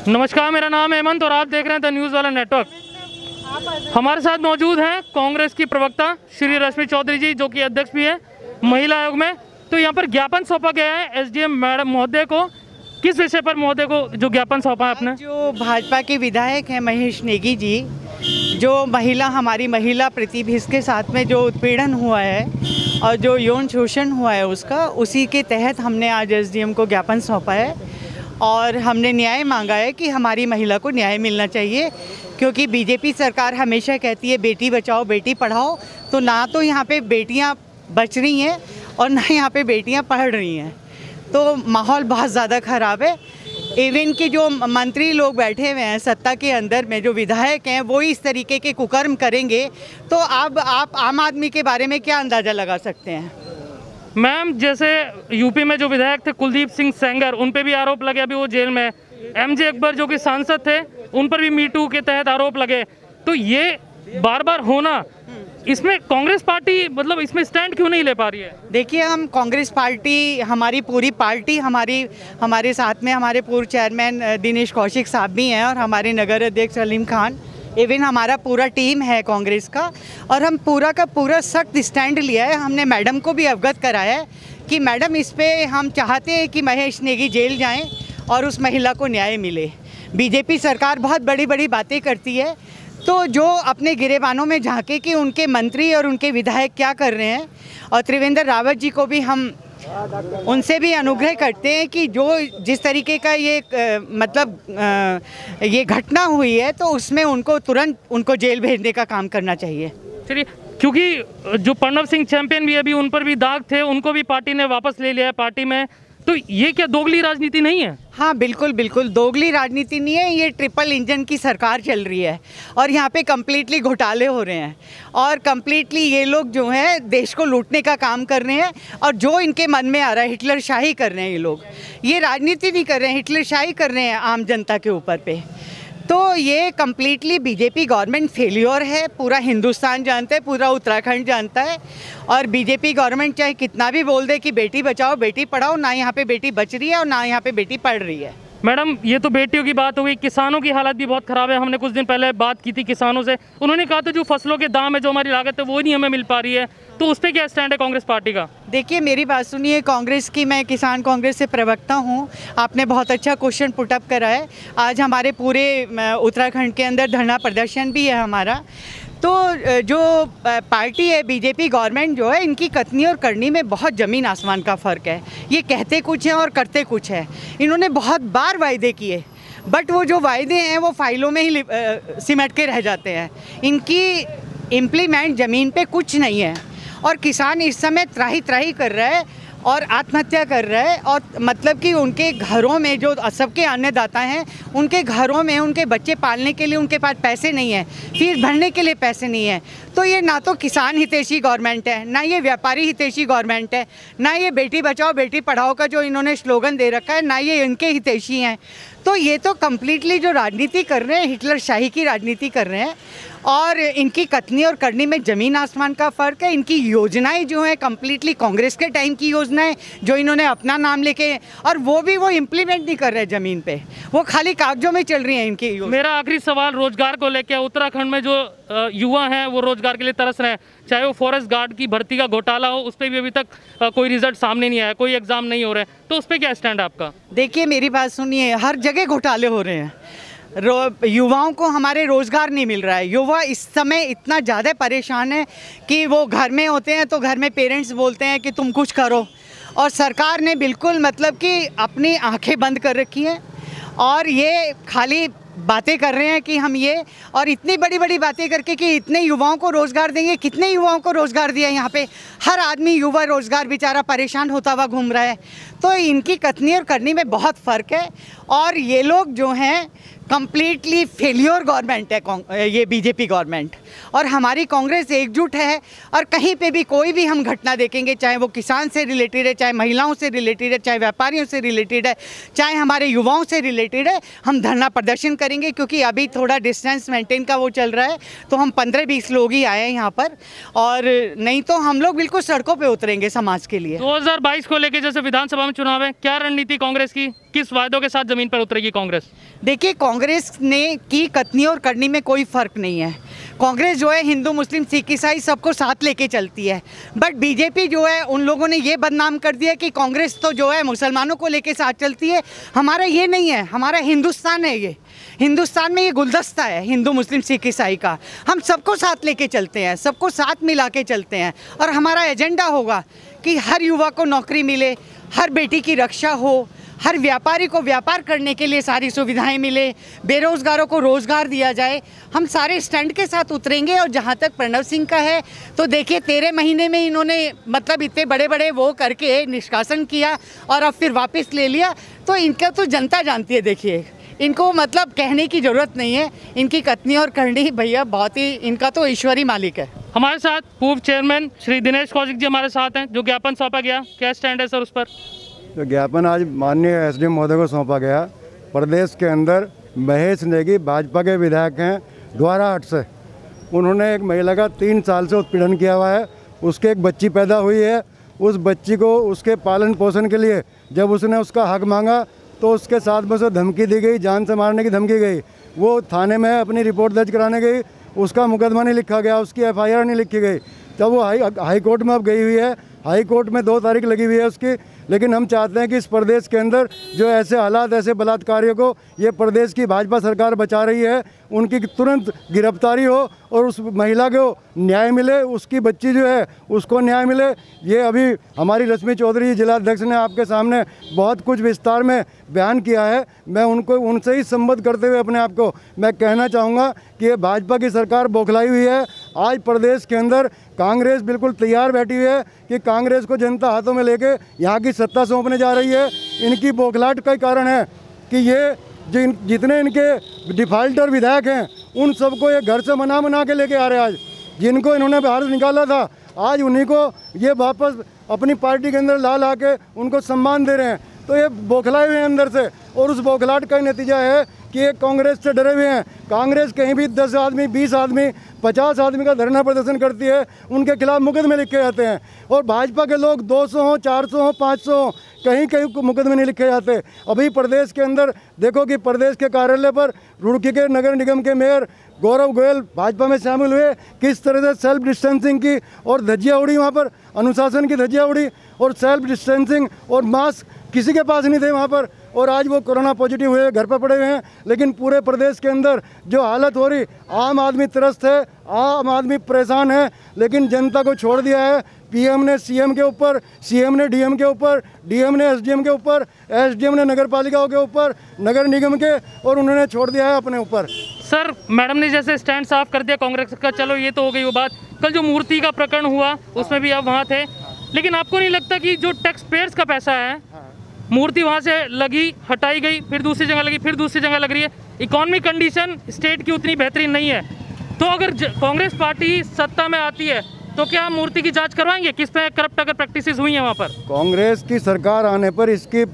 नमस्कार, मेरा नाम है हेमंत और आप देख रहे हैं द न्यूज़ वाला नेटवर्क। हमारे साथ मौजूद हैं कांग्रेस की प्रवक्ता श्री रश्मि चौधरी जी, जो कि अध्यक्ष भी है महिला आयोग में। तो यहाँ पर ज्ञापन सौंपा गया है एसडीएम मैडम महोदय को। किस विषय पर महोदय को जो ज्ञापन सौंपा है आपने? जो भाजपा के विधायक हैं महेश नेगी जी, जो हमारी महिला प्रतिभा के साथ में जो उत्पीड़न हुआ है और जो यौन शोषण हुआ है उसका, उसी के तहत हमने आज एसडीएम को ज्ञापन सौंपा है और हमने न्याय मांगा है कि हमारी महिला को न्याय मिलना चाहिए। क्योंकि बीजेपी सरकार हमेशा कहती है बेटी बचाओ बेटी पढ़ाओ, तो ना तो यहाँ पे बेटियाँ बच रही हैं और ना यहाँ पे बेटियाँ पढ़ रही हैं, तो माहौल बहुत ज़्यादा ख़राब है। इवन के जो मंत्री लोग बैठे हुए हैं सत्ता के अंदर में, जो विधायक हैं, वो इस तरीके के कुकर्म करेंगे तो अब आप आम आदमी के बारे में क्या अंदाज़ा लगा सकते हैं? मैम, जैसे यूपी में जो विधायक थे कुलदीप सिंह सेंगर, उन पे भी आरोप लगे, अभी वो जेल में। एमजे अकबर जो कि सांसद थे, उन पर भी मीटू के तहत आरोप लगे। तो ये बार बार होना, इसमें कांग्रेस पार्टी मतलब इसमें स्टैंड क्यों नहीं ले पा रही है? देखिए, हम कांग्रेस पार्टी, हमारी पूरी पार्टी, हमारे साथ में हमारे पूर्व चेयरमैन दिनेश कौशिक साहब भी हैं और हमारे नगर अध्यक्ष सलीम खान, इवन हमारा पूरा टीम है कांग्रेस का, और हम पूरा का पूरा सख्त स्टैंड लिया है। हमने मैडम को भी अवगत कराया है कि मैडम, इस पे हम चाहते हैं कि महेश नेगी जेल जाएं और उस महिला को न्याय मिले। बीजेपी सरकार बहुत बड़ी बड़ी बातें करती है, तो जो अपने गिरेबानों में झांके कि उनके मंत्री और उनके विधायक क्या कर रहे हैं, और त्रिवेंद्र रावत जी को भी हम उनसे भी अनुग्रह करते हैं कि जो जिस तरीके का ये ये घटना हुई है, तो उसमें उनको तुरंत उनको जेल भेजने का काम करना चाहिए। चलिए, क्योंकि जो प्रणव सिंह चैंपियन भी अभी उन पर भी दाग थे, उनको भी पार्टी ने वापस ले लिया है पार्टी में, तो ये क्या दोगली राजनीति नहीं है? हाँ, बिल्कुल बिल्कुल दोगली राजनीति नहीं है, ये ट्रिपल इंजन की सरकार चल रही है और यहाँ पे कम्प्लीटली घोटाले हो रहे हैं और कम्प्लीटली ये लोग जो हैं देश को लूटने का काम कर रहे हैं और जो इनके मन में आ रहा है हिटलर शाही कर रहे हैं। ये लोग ये राजनीति नहीं कर रहे हैं, हिटलर शाही कर रहे हैं आम जनता के ऊपर पे। तो ये कम्प्लीटली बीजेपी गवर्नमेंट फेल्योर है, पूरा हिंदुस्तान जानता है, पूरा उत्तराखंड जानता है। और बीजेपी गवर्नमेंट चाहे कितना भी बोल दे कि बेटी बचाओ बेटी पढ़ाओ, ना यहाँ पे बेटी बच रही है और ना यहाँ पे बेटी पढ़ रही है। मैडम, ये तो बेटियों की बात हो गई, किसानों की हालत भी बहुत ख़राब है। हमने कुछ दिन पहले बात की थी किसानों से, उन्होंने कहा था जो फसलों के दाम है, जो हमारी लागत है, वो नहीं हमें मिल पा रही है। तो उस पर क्या स्टैंड है कांग्रेस पार्टी का? देखिए, मेरी बात सुनिए, कांग्रेस की, मैं किसान कांग्रेस से प्रवक्ता हूँ। आपने बहुत अच्छा क्वेश्चन पुटअप करा है। आज हमारे पूरे उत्तराखंड के अंदर धरना प्रदर्शन भी है हमारा। तो जो पार्टी है बीजेपी गवर्नमेंट जो है, इनकी कथनी और करनी में बहुत ज़मीन आसमान का फ़र्क है। ये कहते कुछ हैं और करते कुछ है। इन्होंने बहुत बार वायदे किए, बट वो जो वायदे हैं वो फाइलों में ही सिमट के रह जाते हैं। इनकी इम्प्लीमेंट ज़मीन पे कुछ नहीं है और किसान इस समय त्राही त्राही कर रहा है और आत्महत्या कर रहा है। और मतलब कि उनके घरों में जो सबके अन्नदाता हैं, उनके घरों में उनके बच्चे पालने के लिए उनके पास पैसे नहीं है, फीस भरने के लिए पैसे नहीं है। तो ये ना तो किसान हितैषी गवर्नमेंट है, ना ये व्यापारी हितैषी गवर्नमेंट है, ना ये बेटी बचाओ बेटी पढ़ाओ का जो इन्होंने स्लोगन दे रखा है, ना ये इनके हितैषी हैं। तो ये तो कम्प्लीटली जो राजनीति कर रहे हैं, हिटलर शाही की राजनीति कर रहे हैं और इनकी कथनी और करनी में ज़मीन आसमान का फ़र्क है। इनकी योजनाएं जो हैं कम्प्लीटली कांग्रेस के टाइम की योजनाएं, जो इन्होंने अपना नाम लेके, और वो भी वो इम्प्लीमेंट नहीं कर रहे ज़मीन पे, वो खाली कागजों में चल रही हैं इनकी योजना। मेरा आखिरी सवाल रोजगार को लेकर, उत्तराखंड में जो युवा हैं वो रोजगार के लिए तरस रहे हैं, चाहे वो फॉरेस्ट गार्ड की भर्ती का घोटाला हो, उस पर भी अभी तक कोई रिजल्ट सामने नहीं आया, कोई एग्जाम नहीं हो रहे, तो उस पर क्या स्टैंड है आपका? देखिए, मेरी बात सुनिए, हर जगह घोटाले हो रहे हैं। युवाओं को हमारे रोज़गार नहीं मिल रहा है। युवा इस समय इतना ज़्यादा परेशान है कि वो घर में होते हैं तो घर में पेरेंट्स बोलते हैं कि तुम कुछ करो, और सरकार ने बिल्कुल मतलब कि अपनी आंखें बंद कर रखी हैं और ये खाली बातें कर रहे हैं कि हम ये, और इतनी बड़ी बड़ी बातें करके कि इतने युवाओं को रोज़गार देंगे। कितने युवाओं को रोज़गार दिया यहाँ पे? हर आदमी युवा रोज़गार बेचारा परेशान होता हुआ घूम रहा है। तो इनकी कथनी और करनी में बहुत फ़र्क है और ये लोग जो हैं कम्प्लीटली फेलियर गवर्नमेंट है ये बीजेपी गवर्नमेंट। और हमारी कांग्रेस एकजुट है और कहीं पे भी कोई भी हम घटना देखेंगे, चाहे वो किसान से रिलेटेड है, चाहे महिलाओं से रिलेटेड है, चाहे व्यापारियों से रिलेटेड है, चाहे हमारे युवाओं से रिलेटेड है, हम धरना प्रदर्शन करेंगे, क्योंकि अभी थोड़ा डिस्टेंस मेंटेन का वो चल रहा है, तो हम 15-20 लोग ही आए हैं यहाँ पर, और नहीं तो हम लोग बिल्कुल सड़कों पे उतरेंगे समाज के लिए। 2022 को लेके जैसे विधानसभा में चुनाव है, क्या रणनीति कांग्रेस की, किस वायदों के साथ जमीन पर उतरेगी कांग्रेस? देखिए, कांग्रेस ने की कथनी और करनी में कोई फ़र्क नहीं है। कांग्रेस जो है हिंदू मुस्लिम सिख ईसाई सबको साथ लेके चलती है, बट बीजेपी जो है उन लोगों ने ये बदनाम कर दिया कि कांग्रेस तो जो है मुसलमानों को लेके साथ चलती है। हमारा ये नहीं है, हमारा हिंदुस्तान है, ये हिंदुस्तान में ये गुलदस्ता है हिंदू मुस्लिम सिख ईसाई का। हम सबको साथ लेके चलते हैं, सबको साथ मिला के चलते हैं, और हमारा एजेंडा होगा कि हर युवा को नौकरी मिले, हर बेटी की रक्षा हो, हर व्यापारी को व्यापार करने के लिए सारी सुविधाएं मिले, बेरोज़गारों को रोज़गार दिया जाए। हम सारे स्टैंड के साथ उतरेंगे। और जहां तक प्रणव सिंह का है, तो देखिए 13 महीने में इन्होंने मतलब इतने बड़े बड़े वो करके निष्कासन किया और अब फिर वापस ले लिया, तो इनका तो जनता जानती है। देखिए, इनको मतलब कहने की ज़रूरत नहीं है, इनकी कथनी और करनी भैया बहुत ही, इनका तो ईश्वरी मालिक है। हमारे साथ पूर्व चेयरमैन श्री दिनेश कौशिक जी हमारे साथ हैं, जो ज्ञापन सौंपा गया, क्या स्टैंड है सर उस पर? जो ज्ञापन आज माननीय एसडीएम महोदय को सौंपा गया, प्रदेश के अंदर महेश नेगी भाजपा के विधायक हैं द्वाराहाट से, उन्होंने एक महिला का 3 साल से उत्पीड़न किया हुआ है। उसके एक बच्ची पैदा हुई है, उस बच्ची को उसके पालन पोषण के लिए जब उसने उसका हक मांगा तो उसके साथ में उसे धमकी दी गई, जान से मारने की धमकी गई। वो थाने में अपनी रिपोर्ट दर्ज कराने गई, उसका मुकदमा नहीं लिखा गया, उसकी एफआईआर नहीं लिखी गई। जब वो हाई कोर्ट में अब गई हुई है, हाई कोर्ट में 2 तारीख लगी हुई है उसकी। लेकिन हम चाहते हैं कि इस प्रदेश के अंदर जो ऐसे हालात, ऐसे बलात्कारियों को ये प्रदेश की भाजपा सरकार बचा रही है, उनकी तुरंत गिरफ्तारी हो और उस महिला को न्याय मिले, उसकी बच्ची जो है उसको न्याय मिले। ये अभी हमारी रश्मि चौधरी जी जिला अध्यक्ष ने आपके सामने बहुत कुछ विस्तार में बयान किया है। मैं उनसे ही संबद्ध करते हुए अपने आप को मैं कहना चाहूँगा कि ये भाजपा की सरकार बौखलाई हुई है। आज प्रदेश के अंदर कांग्रेस बिल्कुल तैयार बैठी हुई है कि कांग्रेस को जनता हाथों में लेके यहाँ की सत्ता सौंपने जा रही है। इनकी बौखलाहट का कारण है कि ये जितने इनके डिफाल्टर विधायक हैं उन सबको ये घर से मना के लेके आ रहे हैं। आज जिनको इन्होंने बाहर निकाला था, आज उन्हीं को ये वापस अपनी पार्टी के अंदर ला ला के उनको सम्मान दे रहे हैं। तो ये बौखलाए हुए हैं अंदर से, और उस बौखलाहट का ही नतीजा है कि ये कांग्रेस से डरे हुए हैं। कांग्रेस कहीं भी 10 आदमी, 20 आदमी, 50 आदमी का धरना प्रदर्शन करती है, उनके खिलाफ मुकदमे लिखे जाते हैं। और भाजपा के लोग 200 हो, 400 हो, 500 हो, कहीं कहीं मुकदमे नहीं लिखे जाते। अभी प्रदेश के अंदर देखो कि प्रदेश के कार्यालय पर रुड़की के नगर निगम के मेयर गौरव गोयल भाजपा में शामिल हुए, किस तरह से सेल्फ डिस्टेंसिंग की और धज्जियाँ उड़ी, वहाँ पर अनुशासन की धज्जियाँ उड़ी, और सेल्फ डिस्टेंसिंग और मास्क किसी के पास नहीं थे वहाँ पर। और आज वो कोरोना पॉजिटिव हुए घर पर पड़े हुए हैं। लेकिन पूरे प्रदेश के अंदर जो हालत हो रही, आम आदमी त्रस्त है, आम आदमी परेशान है। लेकिन जनता को छोड़ दिया है। पीएम ने सीएम के ऊपर, सीएम ने डीएम के ऊपर, डीएम ने एसडीएम के ऊपर, एसडीएम ने नगर पालिकाओं के ऊपर, नगर निगम के, और उन्होंने छोड़ दिया है अपने ऊपर। सर, मैडम ने जैसे स्टैंड साफ कर दिया कांग्रेस का, चलो ये तो हो गई वो बात। कल जो मूर्ति का प्रकरण हुआ उसमें भी आप वहाँ थे, लेकिन आपको नहीं लगता कि जो टैक्स पेयर्स का पैसा है, मूर्ति वहाँ से लगी, हटाई गई, फिर दूसरी जगह लगी, फिर दूसरी जगह लग रही है, इकोनॉमिक कंडीशन स्टेट की उतनी बेहतरीन नहीं है, तो अगर कांग्रेस पार्टी सत्ता में आती है तो क्या मूर्ति की जांच करवाएंगे? किस पे करप्ट अगर प्रैक्टिसेस हुई हैं वहाँ पर? कांग्रेस की सरकार आने पर इसकी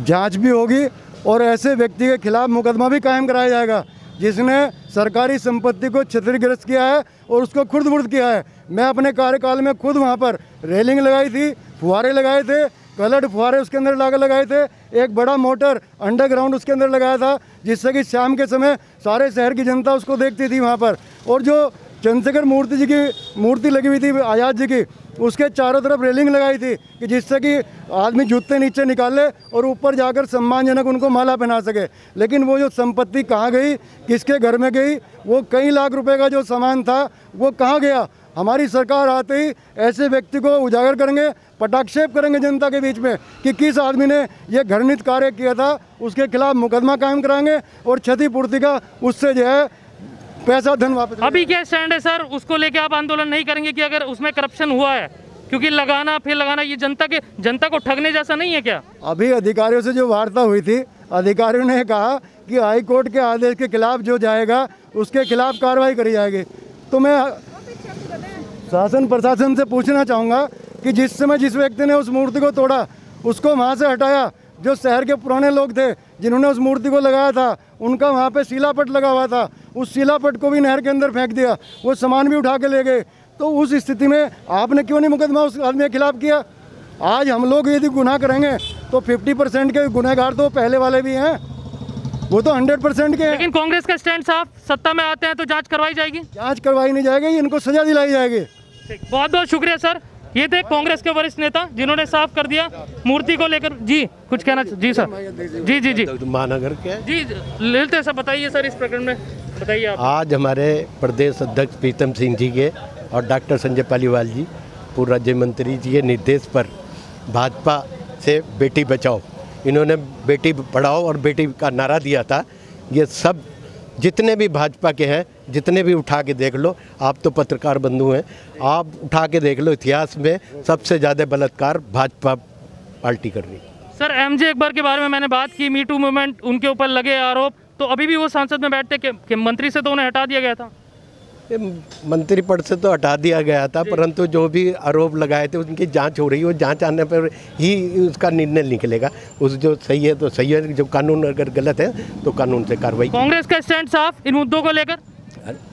जांच भी होगी और ऐसे व्यक्ति के खिलाफ मुकदमा भी कायम कराया जाएगा जिसने सरकारी संपत्ति को क्षतिग्रस्त किया है और उसको खुर्द-बुर्द किया है। मैं अपने कार्यकाल में खुद वहाँ पर रेलिंग लगाई थी, फुहारे लगाए थे, कलर्ड फुहारे उसके अंदर लगाए थे, एक बड़ा मोटर अंडरग्राउंड उसके अंदर लगाया था, जिससे कि शाम के समय सारे शहर की जनता उसको देखती थी वहाँ पर। और जो चंद्रशेखर मूर्ति जी की मूर्ति लगी हुई थी आज़ाद जी की, उसके चारों तरफ रेलिंग लगाई थी कि जिससे कि आदमी जूते नीचे निकाल ले और ऊपर जाकर सम्मानजनक उनको माला पहना सके। लेकिन वो जो संपत्ति कहाँ गई, किसके घर में गई, वो कई लाख रुपए का जो सामान था वो कहाँ गया? हमारी सरकार आते ही ऐसे व्यक्ति को उजागर करेंगे, पटाक्षेप करेंगे जनता के बीच में कि किस आदमी ने ये घृणित कार्य किया था, उसके खिलाफ मुकदमा कायम कराएंगे और क्षतिपूर्ति का उससे जो है पैसा धन वापस। अभी क्या स्टैंड है सर, उसको लेके आप आंदोलन नहीं करेंगे कि अगर उसमें करप्शन हुआ है? क्योंकि लगाना फिर लगाना ये जनता को ठगने जैसा नहीं है क्या? अभी अधिकारियों से जो वार्ता हुई थी, अधिकारियों ने कहा कि हाई कोर्ट के आदेश के खिलाफ जो जाएगा उसके खिलाफ कार्रवाई करी जाएगी। तो मैं शासन प्रशासन से पूछना चाहूँगा कि जिस समय जिस व्यक्ति ने उस मूर्ति को तोड़ा उसको वहाँ से हटाया, जो शहर के पुराने लोग थे जिन्होंने उस मूर्ति को लगाया था, उनका वहाँ पे शिलापट लगा हुआ था, उस शिलापट को भी नहर के अंदर फेंक दिया, वो सामान भी उठा के ले गए। तो उस स्थिति में आपने क्यों नहीं मुकदमा उस आदमी के खिलाफ किया? आज हम लोग यदि गुनाह करेंगे तो 50% के गुनहगार तो पहले वाले भी हैं, वो तो 100% के हैं। लेकिन कांग्रेस का स्टैंड साफ, सत्ता में आते हैं तो जांच करवाई जाएगी? जांच करवाई नहीं जाएगी, इनको सजा दिलाई जाएगी। बहुत बहुत शुक्रिया सर। ये थे कांग्रेस के वरिष्ठ नेता जिन्होंने साफ कर दिया मूर्ति को लेकर। जी कुछ कहना? जी सर, जी जी जी महानगर के जी लेते सर, बताइए सर इस प्रकरण में, बताइए आप। आज हमारे प्रदेश अध्यक्ष प्रीतम सिंह जी के और डॉक्टर संजय पालीवाल जी पूर्व राज्य मंत्री जी के निर्देश पर भाजपा से बेटी बचाओ, इन्होंने बेटी पढ़ाओ और बेटी का नारा दिया था। ये सब जितने भी भाजपा के हैं, जितने भी उठा के देख लो, आप तो पत्रकार बंधु हैं, आप उठा के देख लो, इतिहास में सबसे ज़्यादा बलात्कार भाजपा पार्टी कर रही है। सर MJ अकबर के बारे में मैंने बात की, मी टू मूवमेंट, उनके ऊपर लगे आरोप, तो अभी भी वो संसद में बैठते कि मंत्री से तो उन्हें हटा दिया गया था। मंत्री पद से तो हटा दिया गया था, परंतु जो भी आरोप लगाए थे उनकी जांच हो रही है, वो जांच आने पर ही उसका निर्णय निकलेगा। उस जो सही है तो सही है, जो कानून अगर गलत है तो कानून से कार्रवाई। कांग्रेस का स्टैंड साफ इन मुद्दों को लेकर?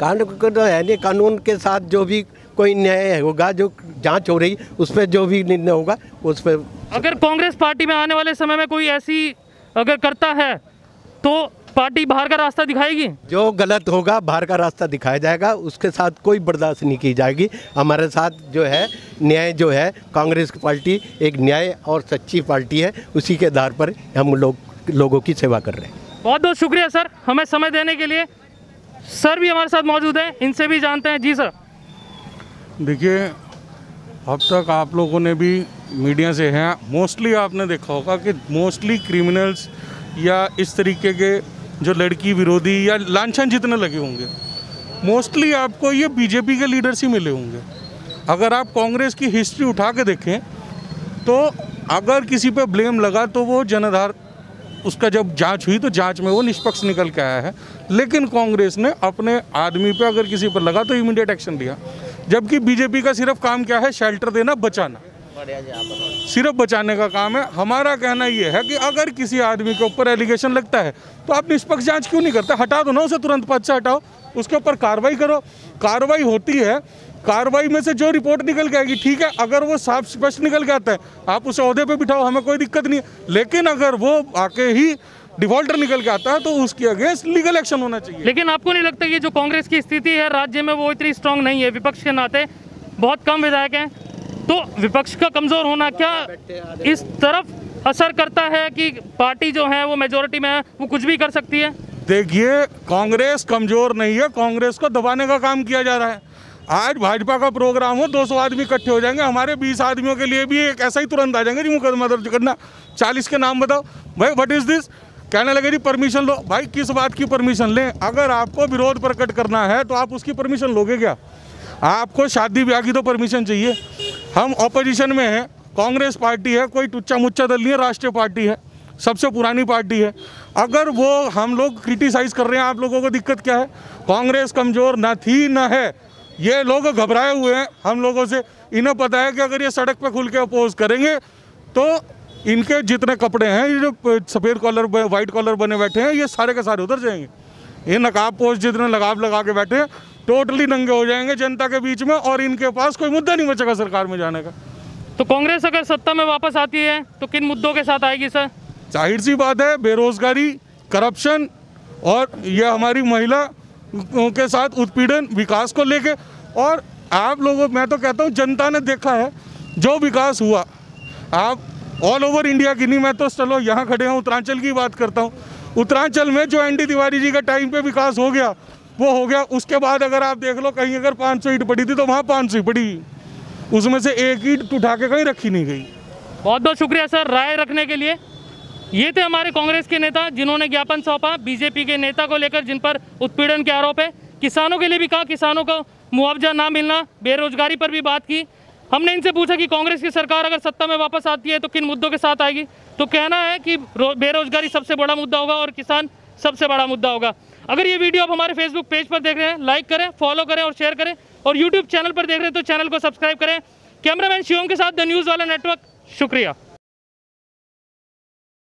कानून तो है नहीं, कानून के साथ जो भी कोई न्याय होगा, जो जांच हो रही उस पर जो भी निर्णय होगा उस पर। अगर कांग्रेस पार्टी में आने वाले समय में कोई ऐसी अगर करता है तो पार्टी बाहर का रास्ता दिखाएगी? जो गलत होगा बाहर का रास्ता दिखाया जाएगा, उसके साथ कोई बर्दाश्त नहीं की जाएगी। हमारे साथ जो है न्याय जो है, कांग्रेस की पार्टी एक न्याय और सच्ची पार्टी है, उसी के आधार पर हम लोगों की सेवा कर रहे हैं। बहुत बहुत शुक्रिया सर हमें समय देने के लिए। सर भी हमारे साथ मौजूद हैं, इनसे भी जानते हैं। जी सर। देखिए, अब तक आप लोगों ने भी मीडिया से हैं, मोस्टली आपने देखा होगा कि मोस्टली क्रिमिनल्स या इस तरीके के जो लड़की विरोधी या लांछन जितने लगे होंगे, मोस्टली आपको ये बीजेपी के लीडर्स ही मिले होंगे। अगर आप कांग्रेस की हिस्ट्री उठा के देखें तो अगर किसी पे ब्लेम लगा तो वो जनाधार, उसका जब जांच हुई तो जांच में वो निष्पक्ष निकल के आया है। लेकिन कांग्रेस ने अपने आदमी पे अगर किसी पर लगा तो इमीडिएट एक्शन लिया, जबकि बीजेपी का सिर्फ काम क्या है? शेल्टर देना, बचाना, सिर्फ बचाने का काम है। हमारा कहना ये है कि अगर किसी आदमी के ऊपर एलिगेशन लगता है तो आप निष्पक्ष जांच क्यों नहीं करते? हटा दो ना उसे, तुरंत पद से हटाओ, उसके ऊपर कार्रवाई करो। कार्रवाई होती है, कार्रवाई में से जो रिपोर्ट निकल के आएगी, ठीक है, अगर वो साफ स्पष्ट निकल के आता है आप उसे ओहदे पे बिठाओ, हमें कोई दिक्कत नहीं है। लेकिन अगर वो आके ही डिफॉल्टर निकल के आता है तो उसके अगेंस्ट लीगल एक्शन होना चाहिए। लेकिन आपको नहीं लगता कि जो कांग्रेस की स्थिति है राज्य में वो इतनी स्ट्रांग नहीं है? विपक्ष के नाते बहुत कम विधायक हैं, तो विपक्ष का कमजोर होना क्या इस तरफ असर करता है कि पार्टी जो है वो मेजोरिटी में है, वो कुछ भी कर सकती है? देखिए, कांग्रेस कमजोर नहीं है, कांग्रेस को दबाने का काम किया जा रहा है। आज भाजपा का प्रोग्राम हो, 200 आदमी इकट्ठे हो जाएंगे, हमारे 20 आदमियों के लिए भी एक ऐसा ही तुरंत आ जाएंगे जी मुकदमा दर्ज करना, 40 के नाम बताओ भाई, व्हाट इज दिस? कहने लगे जी परमिशन लो। भाई किस बात की परमिशन लें? अगर आपको विरोध प्रकट करना है तो आप उसकी परमिशन लोगे क्या? आपको शादी ब्याह की तो परमिशन चाहिए। हम ऑपोजिशन में हैं, कांग्रेस पार्टी है, कोई टुच्चा मुच्चा दल नहीं है, राष्ट्रीय पार्टी है, सबसे पुरानी पार्टी है। अगर वो हम लोग क्रिटिसाइज कर रहे हैं, आप लोगों को दिक्कत क्या है? कांग्रेस कमज़ोर ना थी ना है, ये लोग घबराए हुए हैं हम लोगों से। इन्हें पता है कि अगर ये सड़क पे खुल के अपोज करेंगे तो इनके जितने कपड़े हैं, ये जो सफ़ेद कॉलर वाइट कॉलर बने बैठे हैं, ये सारे के सारे उतर जाएंगे। ये नकाब पोस्ट जितने लगाव लगा के बैठे हैं टोटली नंगे हो जाएंगे जनता के बीच में, और इनके पास कोई मुद्दा नहीं बचेगा सरकार में जाने का। तो कांग्रेस अगर सत्ता में वापस आती है तो किन मुद्दों के साथ आएगी सर? जाहिर सी बात है, बेरोजगारी, करप्शन और ये हमारी महिला के साथ उत्पीड़न, विकास को लेके। और आप लोगों, मैं तो कहता हूँ जनता ने देखा है जो विकास हुआ, आप ऑल ओवर इंडिया की नहीं, मैं तो चलो यहाँ खड़े हूँ उत्तरांचल की बात करता हूँ। उत्तरांचल में जो ND तिवारी जी का टाइम पे विकास हो गया वो हो गया। उसके बाद अगर आप देख लो, कहीं अगर 500 ईंट पड़ी थी तो वहाँ 500 ही पड़ी, उसमें से एक ईंट उठा के कहीं रखी नहीं गई। बहुत बहुत शुक्रिया सर राय रखने के लिए। ये थे हमारे कांग्रेस के नेता जिन्होंने ज्ञापन सौंपा बीजेपी के नेता को लेकर जिन पर उत्पीड़न के आरोप है। किसानों के लिए भी कहा, किसानों को मुआवजा ना मिलना, बेरोजगारी पर भी बात की। हमने इनसे पूछा कि कांग्रेस की सरकार अगर सत्ता में वापस आती है तो किन मुद्दों के साथ आएगी, तो कहना है कि बेरोजगारी सबसे बड़ा मुद्दा होगा और किसान सबसे बड़ा मुद्दा होगा। अगर ये वीडियो आप हमारे फेसबुक पेज पर देख रहे हैं, लाइक करें, फॉलो करें और शेयर करें, और यूट्यूब चैनल पर देख रहे हैं तो चैनल को सब्सक्राइब करें। कैमरामैन शिवम के साथ द न्यूज़ वाला नेटवर्क, शुक्रिया।